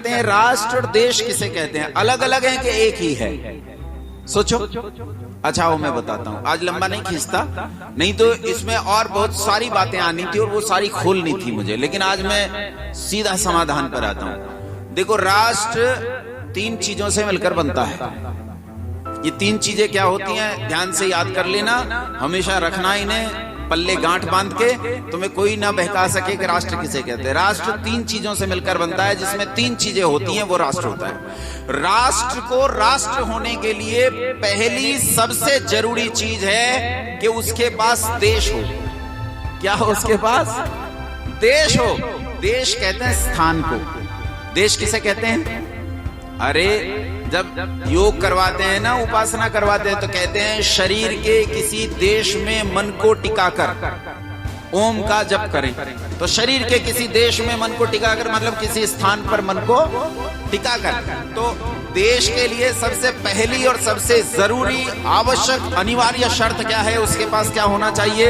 कहते हैं, राष्ट्र और देश किसे कहते हैं, अलग अलग है कि एक ही है? सोचो। अच्छा वो मैं बताता हूं, आज लंबा नहीं खींचता, नहीं तो इसमें और बहुत सारी बातें आनी थी और वो सारी खोलनी थी मुझे, लेकिन आज मैं सीधा समाधान पर आता हूं। देखो, राष्ट्र 3 चीजों से मिलकर बनता है। ये 3 चीजें क्या होती हैं, ध्यान से याद कर लेना, हमेशा रखना इन्हें पल्ले गांठ बांध के, तुम्हें कोई ना बहका सके कि राष्ट्र किसे कहते हैं। राष्ट्र 3 चीजों से मिलकर बनता है, जिसमें 3 चीजें होती हैं, वो राष्ट्र होता है। राष्ट्र को राष्ट्र होने के लिए पहली सबसे जरूरी चीज है कि उसके पास देश हो। क्या हो उसके पास? देश हो। देश कहते हैं स्थान को। देश किसे कहते हैं? अरे जब योग करवाते हैं ना, उपासना करवाते हैं, तो कहते हैं शरीर के किसी देश में मन को टिकाकर ओम का जप करें। तो शरीर के किसी देश में मन को टिकाकर मतलब किसी स्थान पर मन को टिकाकर। तो देश के लिए सबसे पहली और सबसे जरूरी, आवश्यक, अनिवार्य शर्त क्या है? उसके पास क्या होना चाहिए?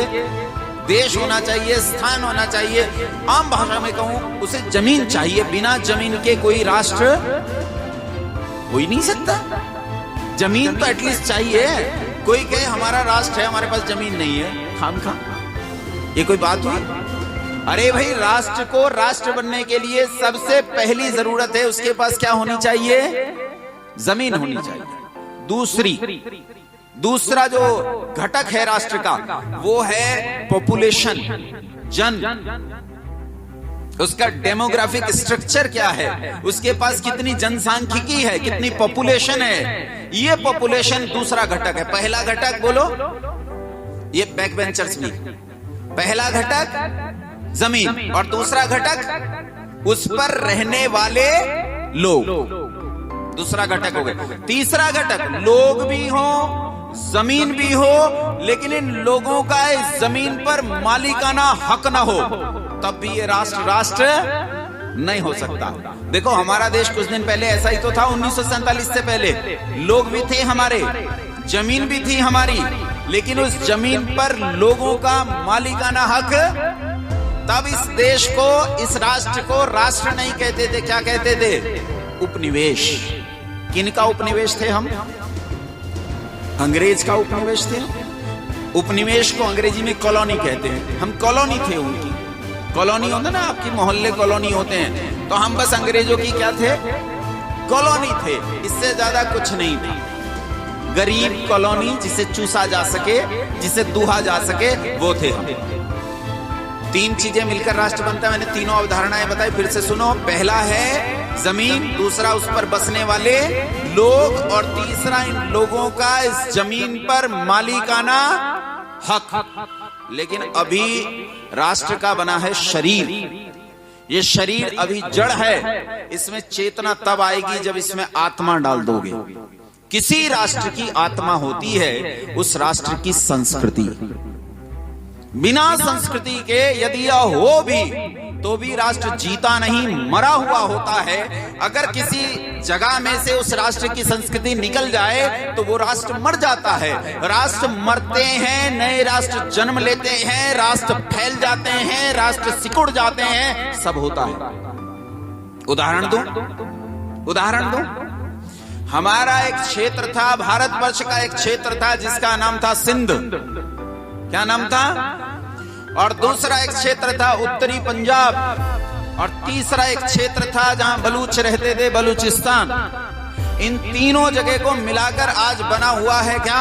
देश होना चाहिए, स्थान होना चाहिए। आम भाषा में कहूं, उसे जमीन चाहिए। बिना जमीन के कोई राष्ट्र हो ही नहीं सकता। जमीन तो एटलीस्ट चाहिए। कोई कहे हमारा राष्ट्र है, हमारे पास जमीन नहीं है, खामखा, ये कोई बात हुई? अरे भाई, राष्ट्र को राष्ट्र बनने के लिए सबसे पहली जरूरत है, उसके पास क्या होनी चाहिए? जमीन होनी चाहिए। दूसरा जो घटक है राष्ट्र का, वो है पॉपुलेशन, जन। उसका डेमोग्राफिक स्ट्रक्चर क्या है, उसके पास कितनी जनसांख्यिकी है, कितनी पॉपुलेशन है, ये पॉपुलेशन दूसरा घटक है। पहला घटक बोलो, ये बैक बेंचर्स भी। पहला घटक जमीन, और दूसरा घटक उस पर रहने वाले लोग। दूसरा घटक हो गया। तीसरा घटक लोग भी हो, जमीन भी हो, लेकिन इन लोगों का इस जमीन पर मालिकाना हक ना हो, तब भी ये राष्ट्र नहीं हो सकता। देखो, हमारा देश कुछ दिन पहले ऐसा ही तो था। 1947 से पहले लोग भी थे हमारे, जमीन भी थी हमारी, लेकिन उस जमीन पर लोगों का मालिकाना हक, तब इस देश को, इस राष्ट्र को राष्ट्र नहीं कहते थे। क्या कहते थे? उपनिवेश। किनका उपनिवेश थे हम? अंग्रेज का उपनिवेश थे। उपनिवेश को अंग्रेजी में कॉलोनी कहते हैं। हम कॉलोनी थे उनकी। कॉलोनी होता ना, आपकी मोहल्ले कॉलोनी होते हैं, तो हम बस अंग्रेजों की क्या थे? कॉलोनी थे। इससे ज्यादा कुछ नहीं था। गरीब कॉलोनी, जिसे चूसा जा सके, जिसे दूहा जा सके, वो थे हम। 3 चीजें मिलकर राष्ट्र बनता है। मैंने तीनों अवधारणाएं बताई, फिर से सुनो। पहला है जमीन, दूसरा उस पर बसने वाले लोग, और तीसरा इन लोगों का इस जमीन पर मालिकाना हक। लेकिन अभी राष्ट्र का बना है शरीर। ये शरीर अभी जड़ है, इसमें चेतना तब आएगी जब इसमें आत्मा डाल दोगे। किसी राष्ट्र की आत्मा होती है उस राष्ट्र की संस्कृति। बिना संस्कृति के यदि यह हो भी, तो भी राष्ट्र जीता नहीं, मरा हुआ होता है। अगर किसी जगह में से उस राष्ट्र की संस्कृति निकल जाए तो वो राष्ट्र मर जाता है। राष्ट्र मरते हैं, नए राष्ट्र जन्म लेते हैं, राष्ट्र फैल जाते हैं, राष्ट्र सिकुड़ जाते हैं, सब होता है। उदाहरण दो। हमारा एक क्षेत्र था, भारतवर्ष का एक क्षेत्र था, जिसका नाम था सिंध। क्या नाम था? और दूसरा एक क्षेत्र था उत्तरी पंजाब, और तीसरा एक क्षेत्र था जहां बलूच रहते थे, बलूचिस्तान। इन तीनों जगह को मिलाकर आज बना हुआ है क्या?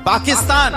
पाकिस्तान।